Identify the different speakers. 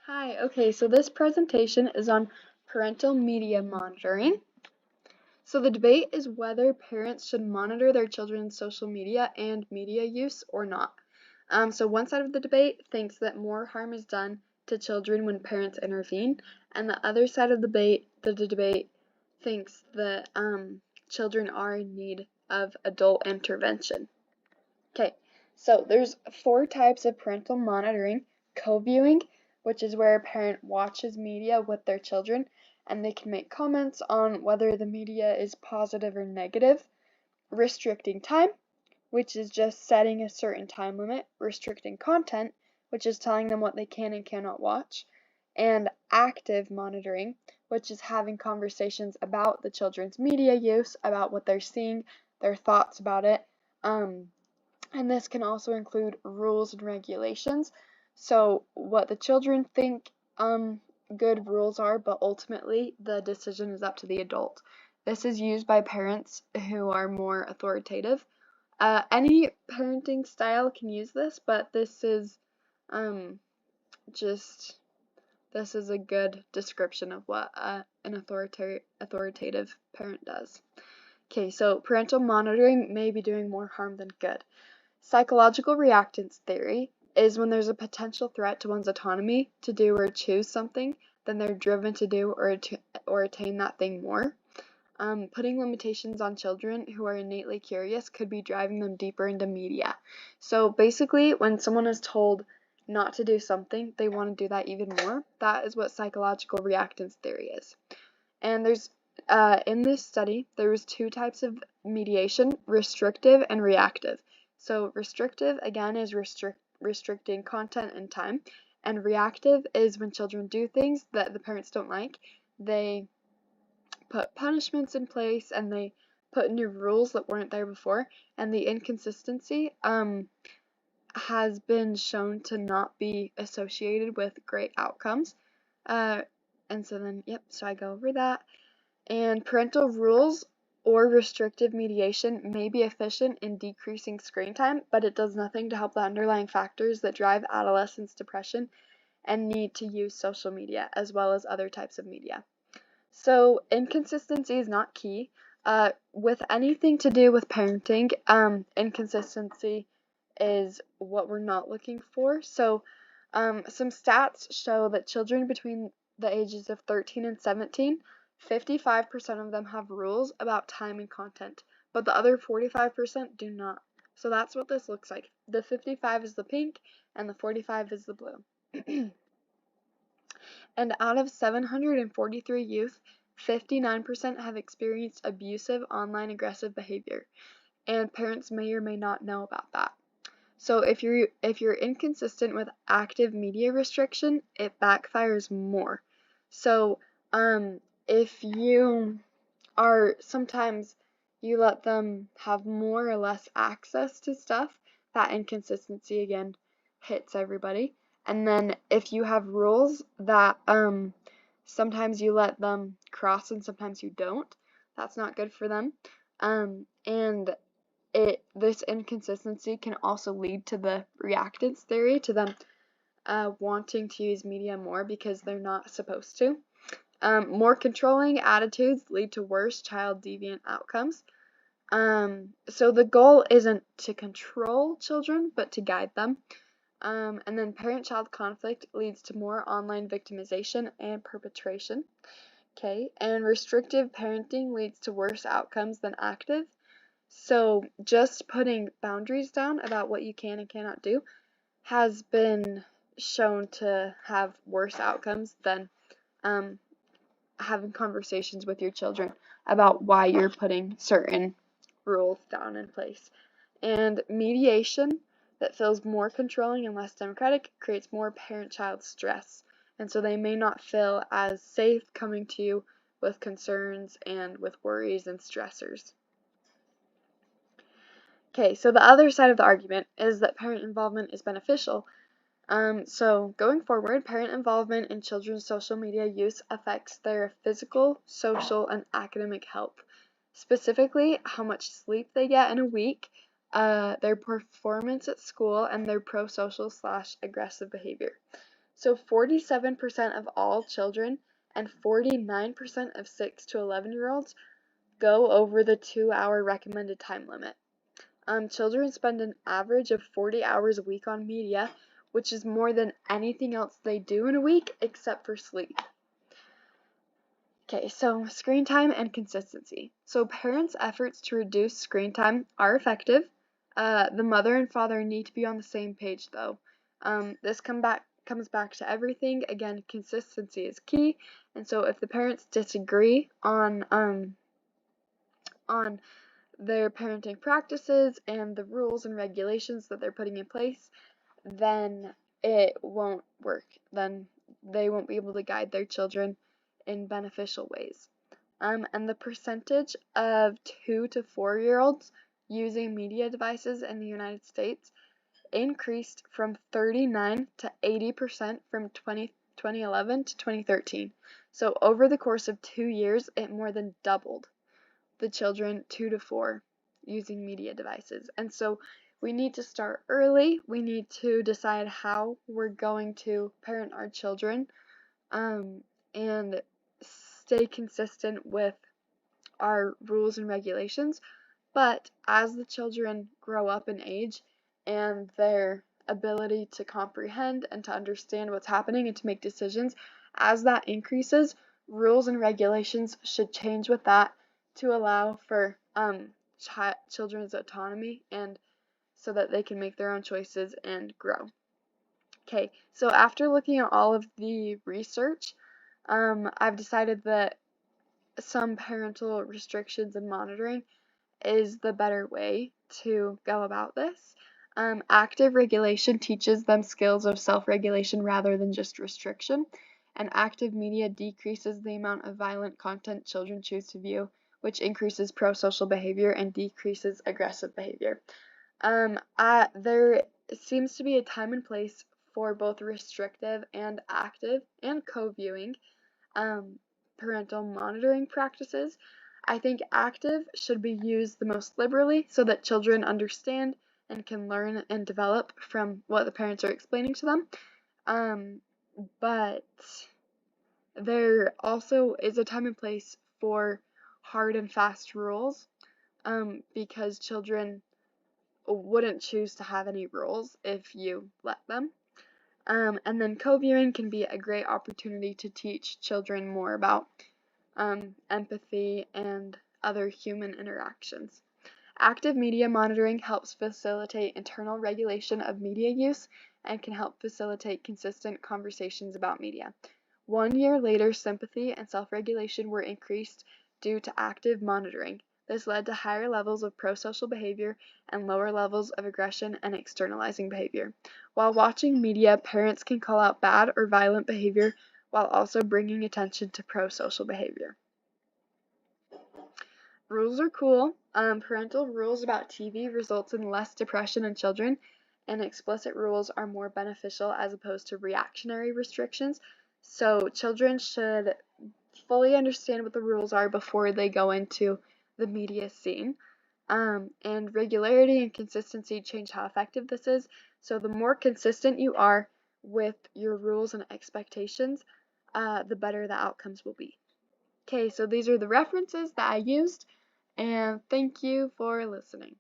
Speaker 1: Hi, okay, so this presentation is on parental media monitoring. So the debate is whether parents should monitor their children's social media and media use or not. So one side of the debate thinks that more harm is done to children when parents intervene, and the other side of the debate thinks that children are in need of adult intervention. Okay, so there's 4 types of parental monitoring: co-viewing, which is where a parent watches media with their children and they can make comments on whether the media is positive or negative; restricting time, which is just setting a certain time limit; restricting content, which is telling them what they can and cannot watch; and active monitoring, which is having conversations about the children's media use, about what they're seeing, their thoughts about it. And this can also include rules and regulations. So what the children think good rules are, but ultimately the decision is up to the adult. This is used by parents who are more authoritative. Any parenting style can use this, but this is just this is a good description of what an authoritative parent does. Okay, so parental monitoring may be doing more harm than good. Psychological reactance theory is when there's a potential threat to one's autonomy to do or choose something, then they're driven to do or attain that thing more. Putting limitations on children who are innately curious could be driving them deeper into media. So basically, when someone is told not to do something, they want to do that even more. That is what psychological reactance theory is. And in this study, there was 2 types of mediation: restrictive and reactive. So restrictive, again, is restricting content and time, and reactive is when children do things that the parents don't like. They put punishments in place and they put new rules that weren't there before, and the inconsistency has been shown to not be associated with great outcomes. And so then, so I go over that. And parental rules or restrictive mediation may be efficient in decreasing screen time, but it does nothing to help the underlying factors that drive adolescents' depression and need to use social media as well as other types of media. So inconsistency is not key. With anything to do with parenting, inconsistency is what we're not looking for. So some stats show that children between the ages of 13 and 17, 55% of them have rules about time and content, but the other 45% do not. So that's what this looks like. The 55 is the pink and the 45 is the blue. And out of 743 youth, 59% have experienced abusive online aggressive behavior, and parents may or may not know about that. So if you're inconsistent with active media restriction, it backfires more. So if you are sometimes you let them have more or less access to stuff, that inconsistency again hits everybody. And then if you have rules that sometimes you let them cross and sometimes you don't, that's not good for them. And this inconsistency can also lead to the reactance theory, to them wanting to use media more because they're not supposed to. More controlling attitudes lead to worse child deviant outcomes. So the goal isn't to control children, but to guide them. And then parent-child conflict leads to more online victimization and perpetration. Okay, and restrictive parenting leads to worse outcomes than active. So just putting boundaries down about what you can and cannot do has been shown to have worse outcomes than having conversations with your children about why you're putting certain rules down in place. And mediation that feels more controlling and less democratic creates more parent-child stress. And so they may not feel as safe coming to you with concerns and with worries and stressors. Okay, so the other side of the argument is that parent involvement is beneficial. So going forward, parent involvement in children's social media use affects their physical, social, and academic health. Specifically, how much sleep they get in a week, their performance at school, and their pro-social / aggressive behavior. So 47% of all children and 49% of 6 to 11-year-olds go over the 2-hour recommended time limit. Children spend an average of 40 hours a week on media, which is more than anything else they do in a week except for sleep. Okay, so screen time and consistency. So parents' efforts to reduce screen time are effective. The mother and father need to be on the same page, though. This comes back to everything. Again, consistency is key, and so if the parents disagree on their parenting practices and the rules and regulations that they're putting in place, then it won't work. Then they won't be able to guide their children in beneficial ways. And the percentage of 2 to 4-year-olds using media devices in the United States increased from 39 to 80% from 2011 to 2013. So over the course of 2 years, it more than doubled the children 2 to 4 using media devices. And so we need to start early. We need to decide how we're going to parent our children, and stay consistent with our rules and regulations. But as the children grow up in age and their ability to comprehend and to understand what's happening and to make decisions, as that increases, rules and regulations should change with that to allow for children's autonomy and so that they can make their own choices and grow. Okay, so after looking at all of the research, I've decided that some parental restrictions and monitoring is the better way to go about this. Active regulation teaches them skills of self-regulation rather than just restriction, and active media decreases the amount of violent content children choose to view, which increases pro-social behavior and decreases aggressive behavior. There seems to be a time and place for both restrictive and active and co-viewing parental monitoring practices. I think active should be used the most liberally so that children understand and can learn and develop from what the parents are explaining to them. But there also is a time and place for hard and fast rules, because children wouldn't choose to have any rules if you let them. And then co-viewing can be a great opportunity to teach children more about empathy and other human interactions. Active media monitoring helps facilitate internal regulation of media use and can help facilitate consistent conversations about media. 1 year later, sympathy and self-regulation were increased due to active monitoring. This led to higher levels of pro-social behavior and lower levels of aggression and externalizing behavior. While watching media, parents can call out bad or violent behavior while also bringing attention to pro-social behavior. Rules are cool. Parental rules about TV results in less depression in children, and explicit rules are more beneficial as opposed to reactionary restrictions. So children should fully understand what the rules are before they go into the media scene. And regularity and consistency change how effective this is. So the more consistent you are with your rules and expectations, the better the outcomes will be. Okay, so these are the references that I used, and thank you for listening.